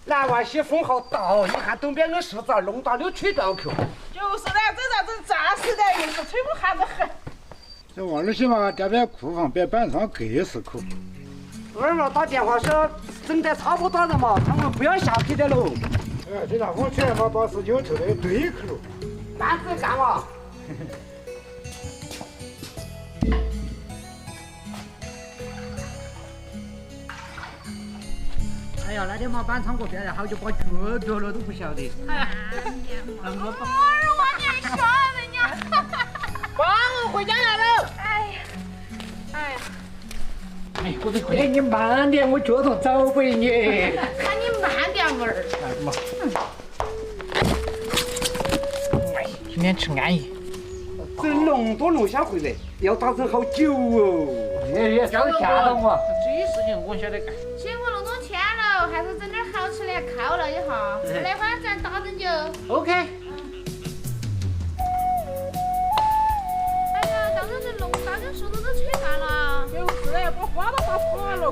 南湾西风好大，你看东边个树咋弄大溜吹断去？就是的，这咋整扎实的，又是吹不寒得很。这往儿些嘛，这边库房别板上各是口。二娃打电话说整得差不多了嘛，他们不要下去的喽。哎，这那往前嘛，把19头的堆去了。慢子干嘛？哎呀，那天嘛板仓过变得好久把脚掉了都不晓得。哎呀，我你说人家。妈，我回家来了。哎呀，哎呀，哎，快点快哎，点！你慢点，我脚头走不你。看你慢点玩儿。干什么？哎，今天吃安逸。这弄多弄小回来，要打成好久哦。也稍微吓到我。这些事情我晓得干。辛苦那么多天了，还是整点好吃的犒劳一下。来晚咱打针就。 OK。哎呀，当然是弄大点树都吹断了。就是的，把花都打垮了。哦。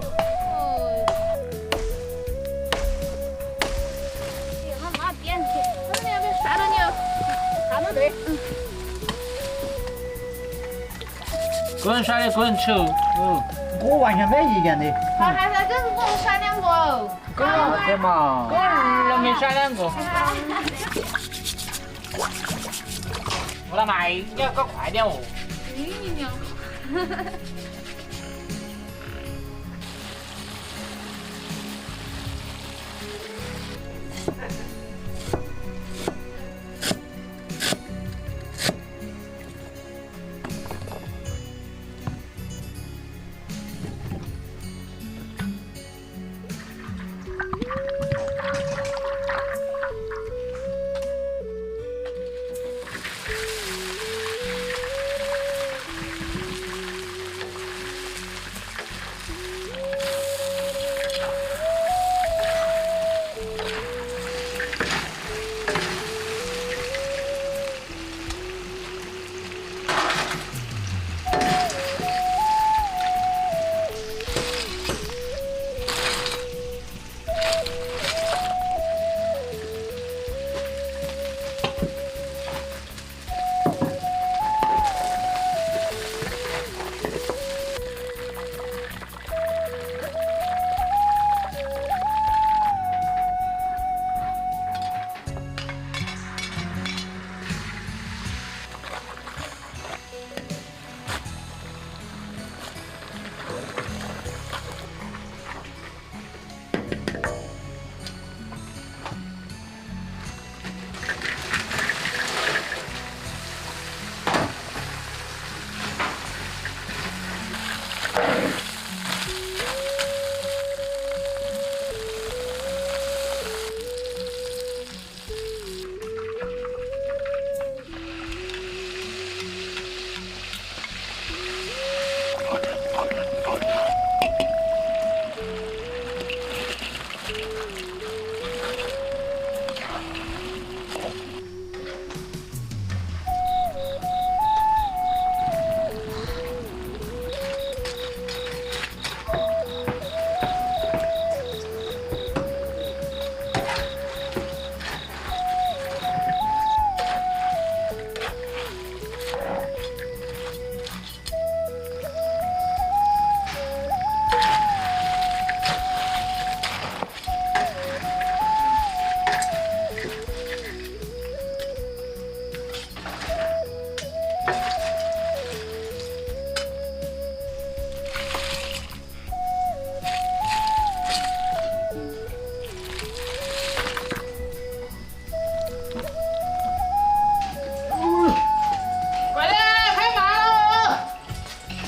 哎呀，妈点去，我们要不要涮了你？看到对。个人耍的个人球，我完全没意见的。好，还是跟我们耍两个。搞的嘛，个人能给耍2个。我老妹，你要搞快点哦。你娘。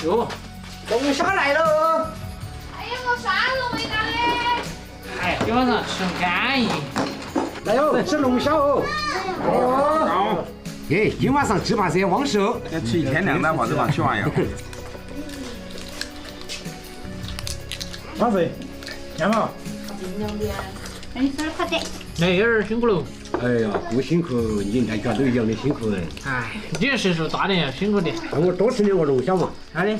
哟，龙虾来了！哎呀，我啥肉味道的？哎，今晚上吃安逸。来哟，吃龙虾哦！哦，耶，今晚上鸡巴是旺手。要吃1天2单或者嘛，吃完呀。老子，看嘛。你说的快点。那有点辛苦喽。哎呀，不辛苦，你那家都一样的辛苦哎。哎，你岁数大点要辛苦点。让我多吃2个龙虾嘛。好的。